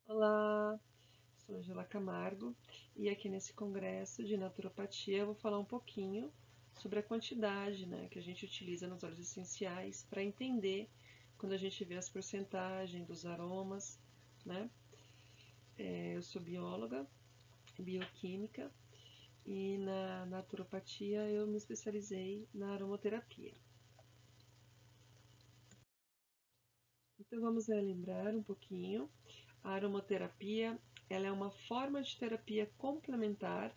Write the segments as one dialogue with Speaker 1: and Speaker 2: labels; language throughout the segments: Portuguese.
Speaker 1: Olá, sou Angela Camargo e aqui nesse congresso de naturopatia eu vou falar um pouquinho sobre a quantidade, que a gente utiliza nos óleos essenciais para entender quando a gente vê as porcentagens dos aromas, né? Eu sou bióloga, bioquímica e na naturopatia eu me especializei na aromaterapia. Então vamos relembrar um pouquinho. A aromaterapia, ela é uma forma de terapia complementar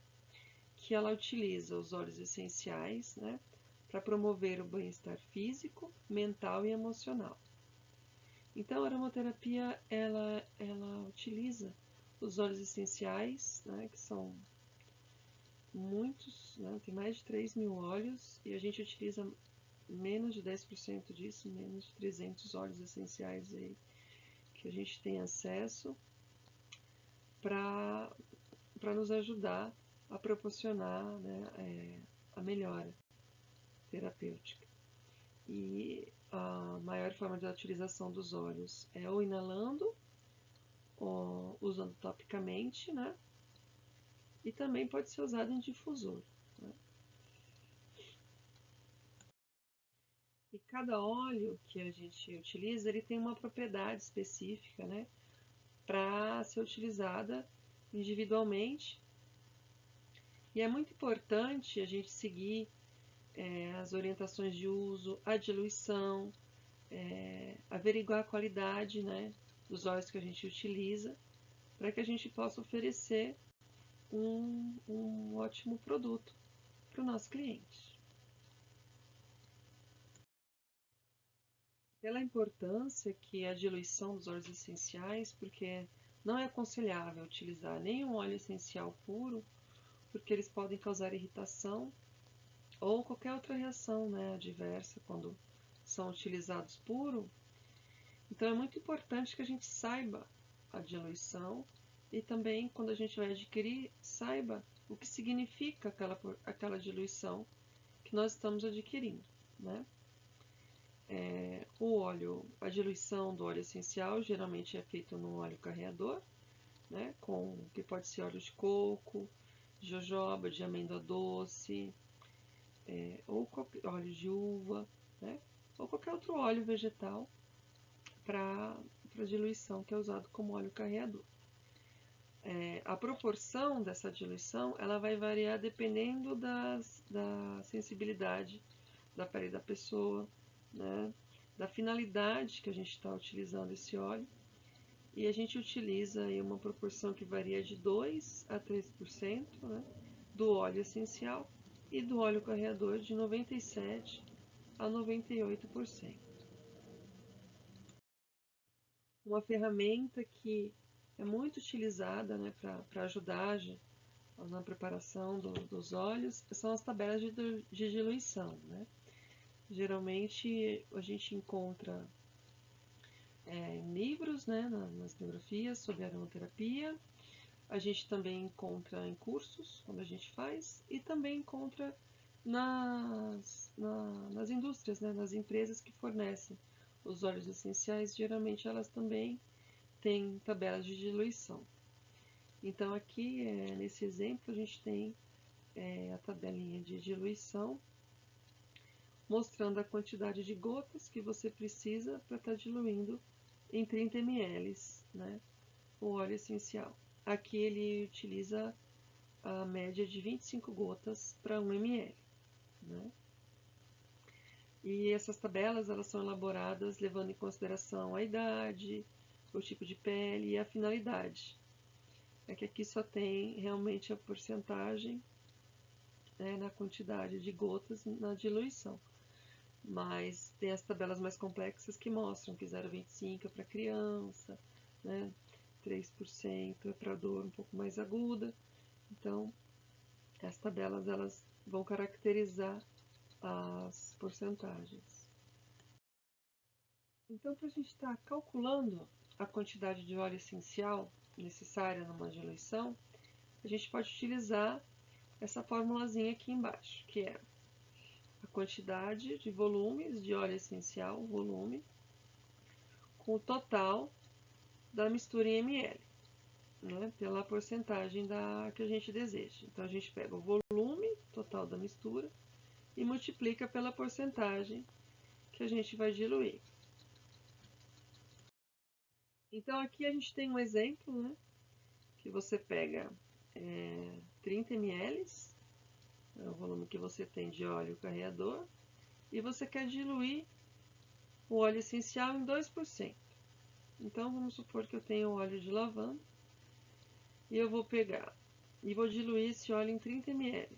Speaker 1: que ela utiliza os óleos essenciais, para promover o bem-estar físico, mental e emocional. Então a aromaterapia, ela utiliza os óleos essenciais, que são muitos, tem mais de 3.000 óleos e a gente utiliza menos de 10% disso, menos de 300 óleos essenciais aí que a gente tem acesso para nos ajudar a proporcionar a melhora terapêutica. E a maior forma de utilização dos óleos é ou inalando, ou usando topicamente, e também pode ser usado em difusor. E cada óleo que a gente utiliza, ele tem uma propriedade específica, para ser utilizada individualmente. E é muito importante a gente seguir as orientações de uso, a diluição, averiguar a qualidade, dos óleos que a gente utiliza, para que a gente possa oferecer um ótimo produto para o nosso cliente. Pela importância que a diluição dos óleos essenciais, porque não é aconselhável utilizar nenhum óleo essencial puro, porque eles podem causar irritação ou qualquer outra reação adversa quando são utilizados puro. Então é muito importante que a gente saiba a diluição e também, quando a gente vai adquirir, saiba o que significa aquela diluição que nós estamos adquirindo. A diluição do óleo essencial geralmente é feita no óleo carreador, que pode ser óleo de coco, de jojoba, de amêndoa doce, ou óleo de uva, ou qualquer outro óleo vegetal para diluição que é usado como óleo carreador. A proporção dessa diluição ela vai variar dependendo da sensibilidade da pele da pessoa, da finalidade que a gente está utilizando esse óleo. E a gente utiliza aí uma proporção que varia de 2 a 3%, do óleo essencial e do óleo carreador de 97 a 98%. Uma ferramenta que é muito utilizada para ajudar na preparação dos óleos são as tabelas de diluição. Geralmente a gente encontra em livros, nas biografias sobre aromaterapia. A gente também encontra em cursos, quando a gente faz, e também encontra nas indústrias, nas empresas que fornecem os óleos essenciais. Geralmente elas também têm tabelas de diluição. Então aqui, nesse exemplo, a gente tem a tabelinha de diluição, mostrando a quantidade de gotas que você precisa para estar diluindo em 30 ml, o óleo essencial. Aqui ele utiliza a média de 25 gotas para 1 ml. E essas tabelas elas são elaboradas levando em consideração a idade, o tipo de pele e a finalidade. É que aqui só tem realmente a porcentagem na quantidade de gotas na diluição. Mas tem as tabelas mais complexas que mostram que 0,25 é para criança, 3% é para dor um pouco mais aguda. Então, as tabelas elas vão caracterizar as porcentagens. Então, para a gente estar calculando a quantidade de óleo essencial necessária numa diluição, a gente pode utilizar essa formulazinha aqui embaixo, que é a quantidade de volumes de óleo essencial, volume, com o total da mistura em ml. né, pela porcentagem que a gente deseja. Então, a gente pega o volume total da mistura e multiplica pela porcentagem que a gente vai diluir. Então, aqui a gente tem um exemplo, né, que você pega 30 ml, é o volume que você tem de óleo carreador, e você quer diluir o óleo essencial em 2%. Então, vamos supor que eu tenho óleo de lavanda, e eu vou pegar e vou diluir esse óleo em 30 ml.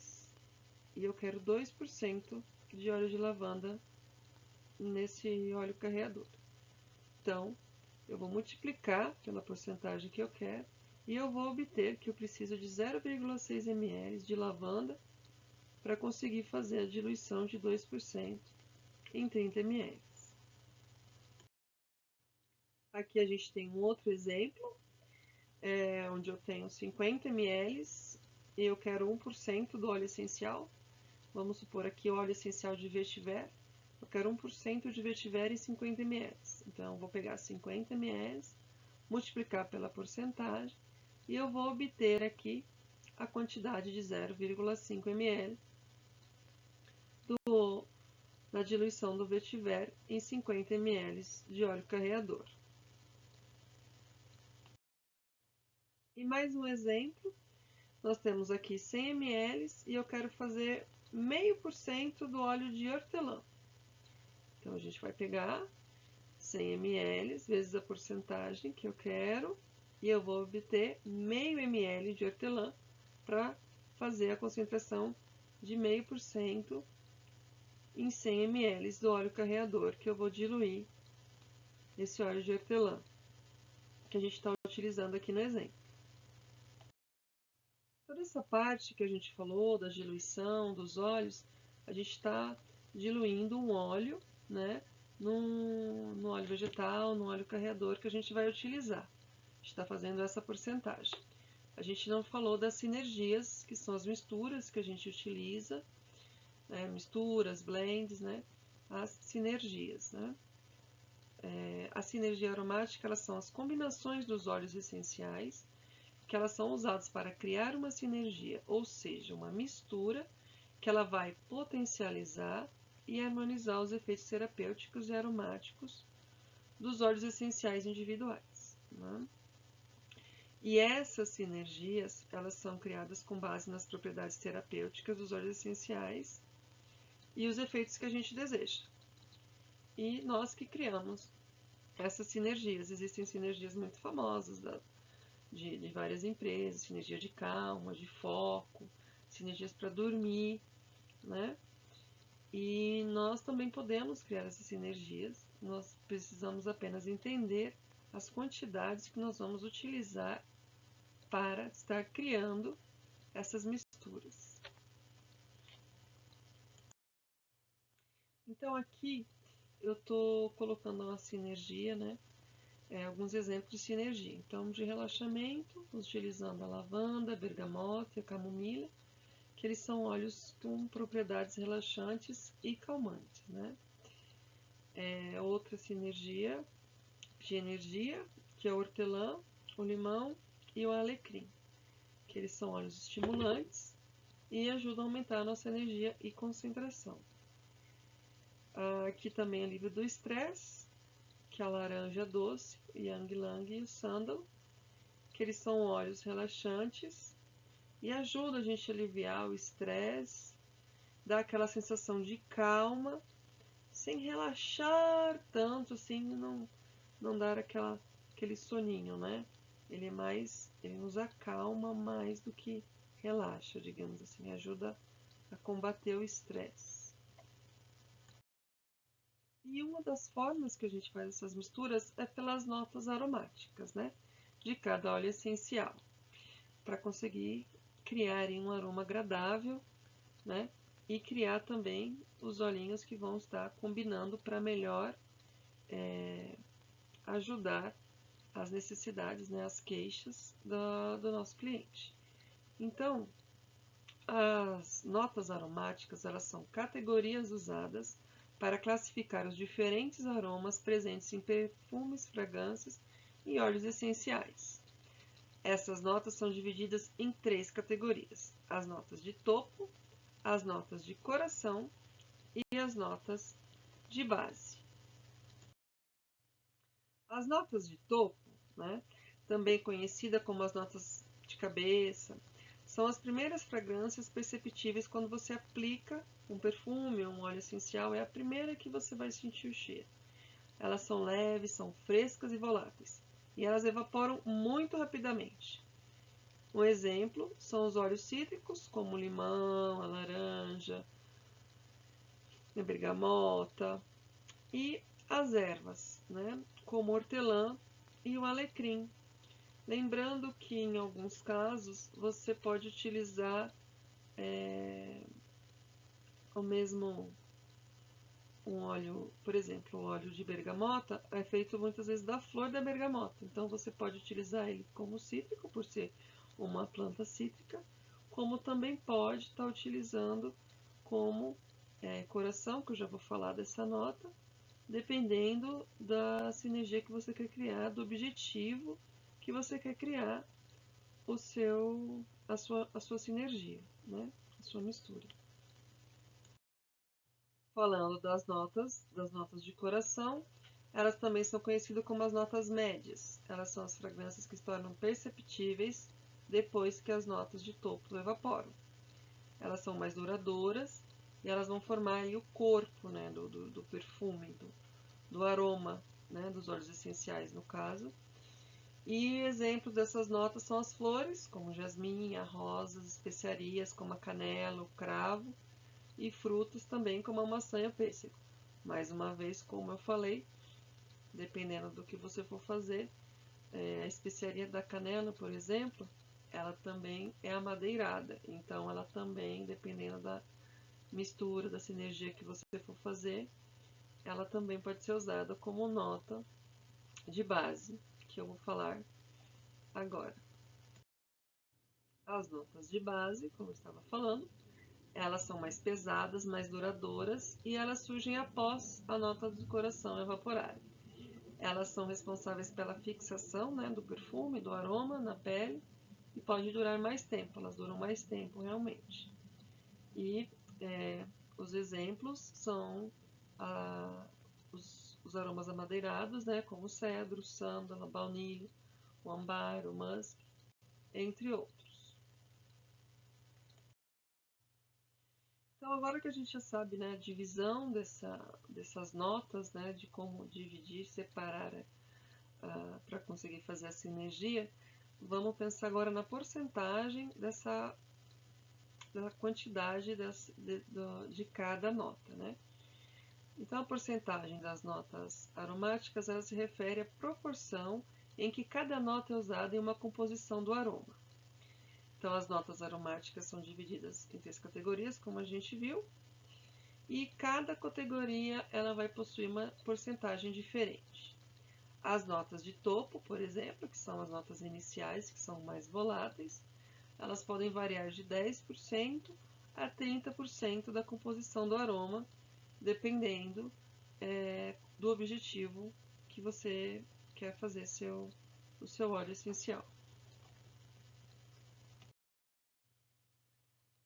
Speaker 1: E eu quero 2% de óleo de lavanda nesse óleo carreador. Então, eu vou multiplicar pela porcentagem que eu quero e eu vou obter que eu preciso de 0,6 ml de lavanda para conseguir fazer a diluição de 2% em 30 ml. Aqui a gente tem um outro exemplo, onde eu tenho 50 ml e eu quero 1% do óleo essencial. Vamos supor aqui o óleo essencial de vetiver. Eu quero 1% de vetiver em 50 ml. Então, eu vou pegar 50 ml, multiplicar pela porcentagem e eu vou obter aqui a quantidade de 0,5 ml da diluição do vetiver em 50 ml de óleo carreador. E mais um exemplo, nós temos aqui 100 ml e eu quero fazer 0,5% do óleo de hortelã. Então, a gente vai pegar 100 ml vezes a porcentagem que eu quero e eu vou obter 0,5 ml de hortelã para fazer a concentração de 0,5% em 100 ml do óleo carreador que eu vou diluir esse óleo de hortelã que a gente está utilizando aqui no exemplo. Toda essa parte que a gente falou da diluição dos óleos, a gente está diluindo um óleo, né, no óleo vegetal, no óleo carreador que a gente vai utilizar. A gente está fazendo essa porcentagem. A gente não falou das sinergias, que são as misturas que a gente utiliza, né, misturas, blends, né, as sinergias, né. A sinergia aromática, elas são as combinações dos óleos essenciais, que elas são usadas para criar uma sinergia, ou seja, uma mistura que ela vai potencializar e harmonizar os efeitos terapêuticos e aromáticos dos óleos essenciais individuais, né? E essas sinergias, elas são criadas com base nas propriedades terapêuticas dos óleos essenciais e os efeitos que a gente deseja. E nós que criamos essas sinergias. Existem sinergias muito famosas de várias empresas, sinergia de calma, de foco, sinergias para dormir, né? E nós também podemos criar essas sinergias, nós precisamos apenas entender as quantidades que nós vamos utilizar para estar criando essas misturas. Então aqui eu estou colocando uma sinergia, né? Alguns exemplos de sinergia. Então, de relaxamento, utilizando a lavanda, a bergamota e a camomila, que eles são óleos com propriedades relaxantes e calmantes, né? Outra sinergia de energia, que é o hortelã, o limão e o alecrim, que eles são óleos estimulantes e ajudam a aumentar a nossa energia e concentração. Aqui também é livre do estresse, que é a laranja doce, o ylang ylang e o sândalo, que eles são óleos relaxantes e ajudam a gente a aliviar o estresse, dá aquela sensação de calma, sem relaxar tanto, assim, não dar aquele soninho, né? Ele nos acalma mais do que relaxa, digamos assim, ajuda a combater o estresse. E uma das formas que a gente faz essas misturas é pelas notas aromáticas, né? De cada óleo essencial, para conseguir criar um aroma agradável, né? E criar também os olhinhos que vão estar combinando para melhor ajudar as necessidades, né, as queixas do nosso cliente. Então, as notas aromáticas, elas são categorias usadas para classificar os diferentes aromas presentes em perfumes, fragrâncias e óleos essenciais. Essas notas são divididas em 3 categorias: as notas de topo, as notas de coração e as notas de base. As notas de topo, né, também conhecida como as notas de cabeça, são as primeiras fragrâncias perceptíveis quando você aplica um perfume ou um óleo essencial, é a primeira que você vai sentir o cheiro. Elas são leves, são frescas e voláteis, e elas evaporam muito rapidamente. Um exemplo são os óleos cítricos, como o limão, a laranja, a bergamota, e as ervas, né, como o hortelã e o alecrim. Lembrando que em alguns casos você pode utilizar o mesmo um óleo, por exemplo, o óleo de bergamota é feito muitas vezes da flor da bergamota. Então você pode utilizar ele como cítrico, por ser uma planta cítrica, como também pode estar utilizando como coração, que eu já vou falar dessa nota, dependendo da sinergia que você quer criar, do objetivo que você quer criar a sua sinergia, né? A sua mistura. Falando das notas de coração, elas também são conhecidas como as notas médias. Elas são as fragrâncias que se tornam perceptíveis depois que as notas de topo evaporam. Elas são mais duradouras e elas vão formar aí o corpo, né, do perfume, do aroma, né, dos óleos essenciais no caso. E exemplos dessas notas são as flores, como jasmim, a rosas, especiarias como a canela, o cravo, e frutos também como a maçã e o pêssego. Mais uma vez, como eu falei, dependendo do que você for fazer, a especiaria da canela, por exemplo, ela também é amadeirada. Então, ela também, dependendo da mistura, da sinergia que você for fazer, ela também pode ser usada como nota de base, que eu vou falar agora. As notas de base, como eu estava falando, elas são mais pesadas, mais duradouras e elas surgem após a nota do coração evaporar. Elas são responsáveis pela fixação, né, do perfume, do aroma na pele e pode durar mais tempo, elas duram mais tempo realmente. E os exemplos são os aromas amadeirados, né, como o cedro, o sândalo, a baunilha, o ambar, o musk, entre outros. Então, agora que a gente já sabe, né, a divisão dessas notas, né, de como dividir, separar para conseguir fazer a sinergia, vamos pensar agora na porcentagem da quantidade de cada nota, né? Então, a porcentagem das notas aromáticas, ela se refere à proporção em que cada nota é usada em uma composição do aroma. Então, as notas aromáticas são divididas em 3 categorias, como a gente viu, e cada categoria ela vai possuir uma porcentagem diferente. As notas de topo, por exemplo, que são as notas iniciais, que são mais voláteis, elas podem variar de 10% a 30% da composição do aroma, dependendo do objetivo que você quer fazer o seu óleo essencial.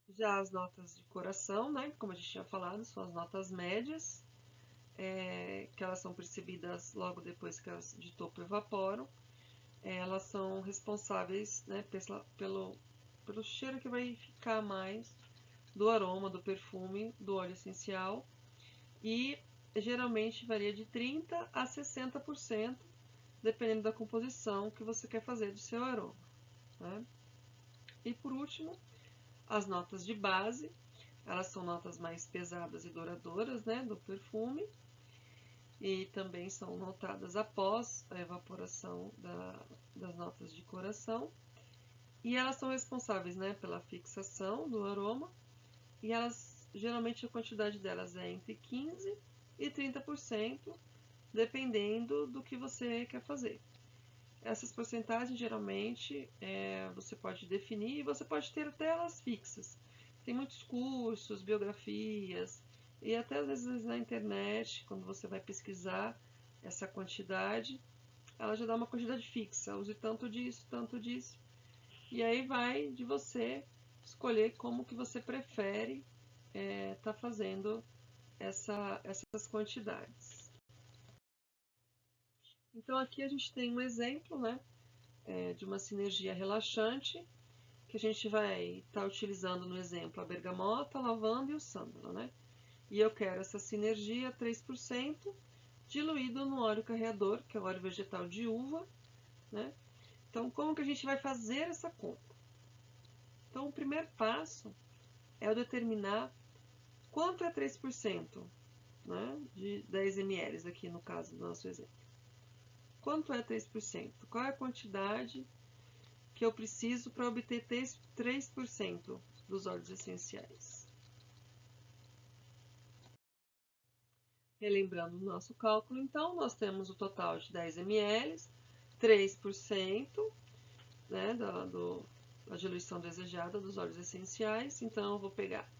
Speaker 1: Já as notas de coração, né, como a gente tinha falado, são as notas médias, que elas são percebidas logo depois que as de topo evaporam. Elas são responsáveis, né, pelo cheiro que vai ficar mais do aroma, do perfume, do óleo essencial. E geralmente varia de 30% a 60%, dependendo da composição que você quer fazer do seu aroma, né? E por último, as notas de base, elas são notas mais pesadas e duradouras, né, do perfume, e também são notadas após a evaporação das notas de coração. E elas são responsáveis, né, pela fixação do aroma, e elas, geralmente a quantidade delas é entre 15% e 30%, dependendo do que você quer fazer. Essas porcentagens, geralmente, você pode definir e você pode ter até elas fixas. Tem muitos cursos, biografias, e até às vezes na internet, quando você vai pesquisar essa quantidade, ela já dá uma quantidade fixa, use tanto disso, e aí vai de você escolher como que você prefere tá fazendo essas quantidades. Então aqui a gente tem um exemplo, né, de uma sinergia relaxante, que a gente vai estar utilizando no exemplo a bergamota, a lavanda e o sândalo, né? E eu quero essa sinergia 3% diluído no óleo carreador, que é o óleo vegetal de uva, né? Então, como que a gente vai fazer essa conta? Então, o primeiro passo é eu determinar quanto é 3%, né, de 10 ml, aqui no caso do nosso exemplo. Quanto é 3%? Qual é a quantidade que eu preciso para obter 3% dos óleos essenciais? Relembrando o nosso cálculo, então, nós temos o total de 10 ml, 3%, né, da diluição desejada dos óleos essenciais. Então, eu vou pegar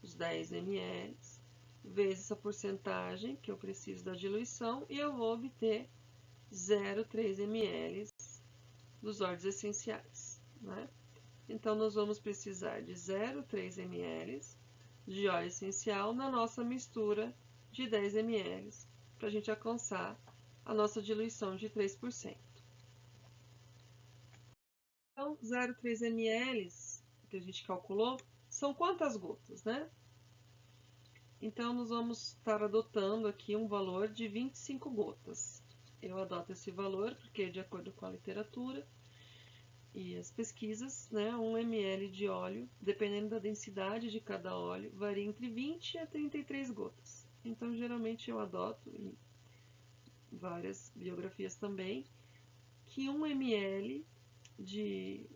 Speaker 1: os 10 ml vezes a porcentagem que eu preciso da diluição e eu vou obter 0,3 ml dos óleos essenciais, né? Então, nós vamos precisar de 0,3 ml de óleo essencial na nossa mistura de 10 ml para a gente alcançar a nossa diluição de 3%. Então, 0,3 ml que a gente calculou são quantas gotas, né? Então, nós vamos estar adotando aqui um valor de 25 gotas. Eu adoto esse valor porque, de acordo com a literatura e as pesquisas, né, 1 ml de óleo, dependendo da densidade de cada óleo, varia entre 20 a 33 gotas. Então, geralmente eu adoto, em várias biografias também, que 1 ml de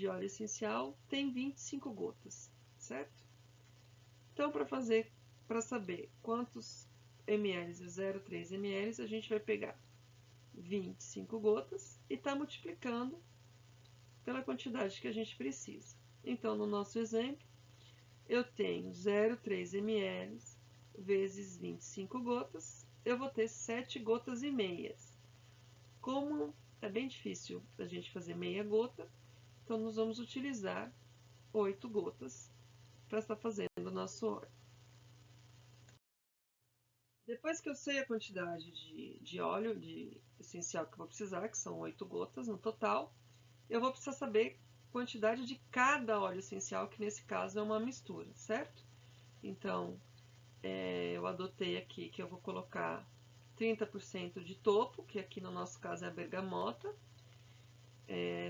Speaker 1: óleo essencial tem 25 gotas, certo? Então, para saber quantos ml é 0,3 ml, a gente vai pegar 25 gotas e tá multiplicando pela quantidade que a gente precisa. Então, no nosso exemplo, eu tenho 0,3 ml vezes 25 gotas, eu vou ter 7 gotas e meias. Como é bem difícil a gente fazer meia gota, então nós vamos utilizar 8 gotas para estar fazendo o nosso óleo. Depois que eu sei a quantidade de óleo essencial que eu vou precisar, que são 8 gotas no total, eu vou precisar saber a quantidade de cada óleo essencial, que nesse caso é uma mistura, certo? Então, eu adotei aqui que eu vou colocar 30% de topo, que aqui no nosso caso é a bergamota,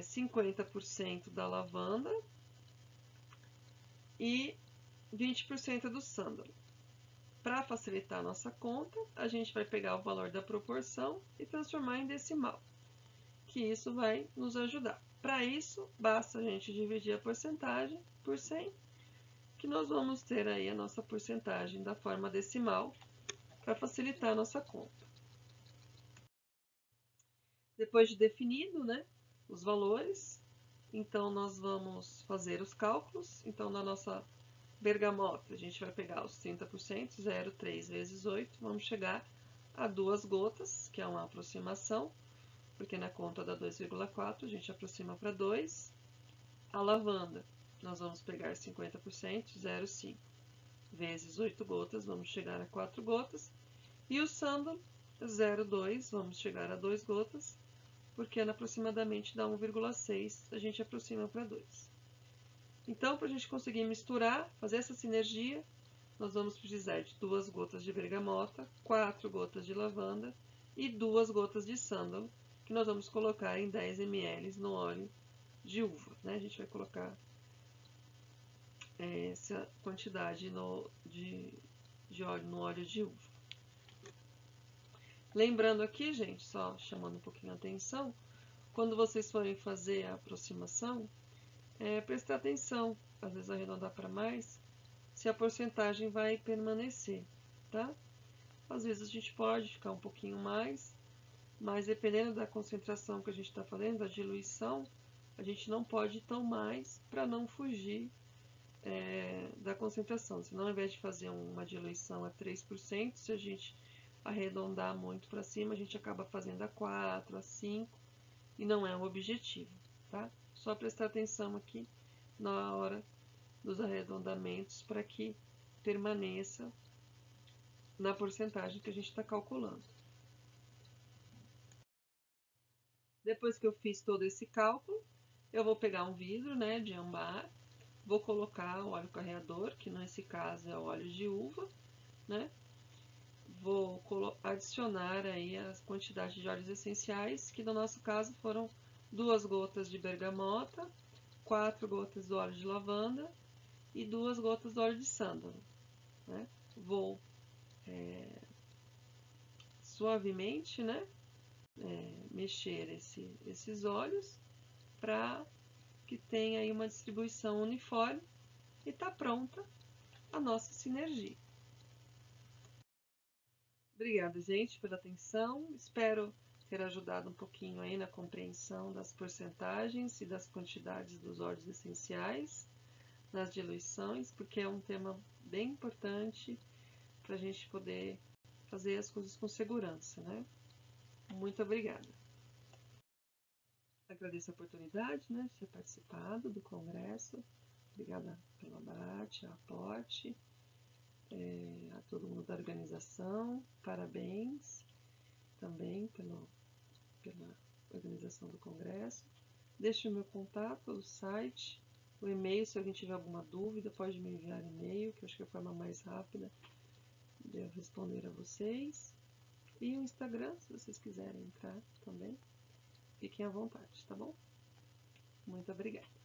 Speaker 1: 50% da lavanda e 20% do sândalo. Para facilitar a nossa conta, a gente vai pegar o valor da proporção e transformar em decimal, que isso vai nos ajudar. Para isso, basta a gente dividir a porcentagem por 100, que nós vamos ter aí a nossa porcentagem da forma decimal para facilitar a nossa conta. Depois de definido, né, os valores, então nós vamos fazer os cálculos. Então, na nossa bergamota, a gente vai pegar os 30%, 0,3 vezes 8, vamos chegar a 2 gotas, que é uma aproximação, porque na conta dá 2,4, a gente aproxima para 2. A lavanda, nós vamos pegar 50%, 0,5 vezes 8 gotas, vamos chegar a 4 gotas. E o sândalo, 0,2, vamos chegar a 2 gotas, porque aproximadamente dá 1,6, a gente aproxima para 2. Então, para a gente conseguir misturar, fazer essa sinergia, nós vamos precisar de 2 gotas de bergamota, 4 gotas de lavanda e 2 gotas de sândalo, que nós vamos colocar em 10 ml no óleo de uva, né? A gente vai colocar essa quantidade de óleo no óleo de uva. Lembrando aqui, gente, só chamando um pouquinho a atenção, quando vocês forem fazer a aproximação, prestar atenção, às vezes arredondar para mais, se a porcentagem vai permanecer, tá? Às vezes a gente pode ficar um pouquinho mais, mas dependendo da concentração que a gente está fazendo, da diluição, a gente não pode ir tão mais para não fugir da concentração. Senão, ao invés de fazer uma diluição a 3%, se a gente arredondar muito para cima, a gente acaba fazendo a 4, a 5, e não é um objetivo, tá? Só prestar atenção aqui na hora dos arredondamentos para que permaneça na porcentagem que a gente está calculando. Depois que eu fiz todo esse cálculo, eu vou pegar um vidro, né, de âmbar, vou colocar o óleo carreador, que nesse caso é o óleo de uva, né? Vou adicionar aí as quantidades de óleos essenciais, que no nosso caso foram 2 gotas de bergamota, 4 gotas do óleo de lavanda e 2 gotas do óleo de sândalo, né? Vou suavemente, né, mexer esses óleos para que tenha aí uma distribuição uniforme e está pronta a nossa sinergia. Obrigada, gente, pela atenção. Espero ter ajudado um pouquinho aí na compreensão das porcentagens e das quantidades dos óleos essenciais nas diluições, porque é um tema bem importante para a gente poder fazer as coisas com segurança, né? Muito obrigada. Agradeço a oportunidade, né, de ter participado do congresso. Obrigada pelo abate, aporte, a todo mundo da organização. Parabéns também pela organização do congresso. Deixe o meu contato pelo site, o e-mail, se alguém tiver alguma dúvida, pode me enviar e-mail, que eu acho que é a forma mais rápida de eu responder a vocês. E o Instagram, se vocês quiserem entrar também, fiquem à vontade, tá bom? Muito obrigada.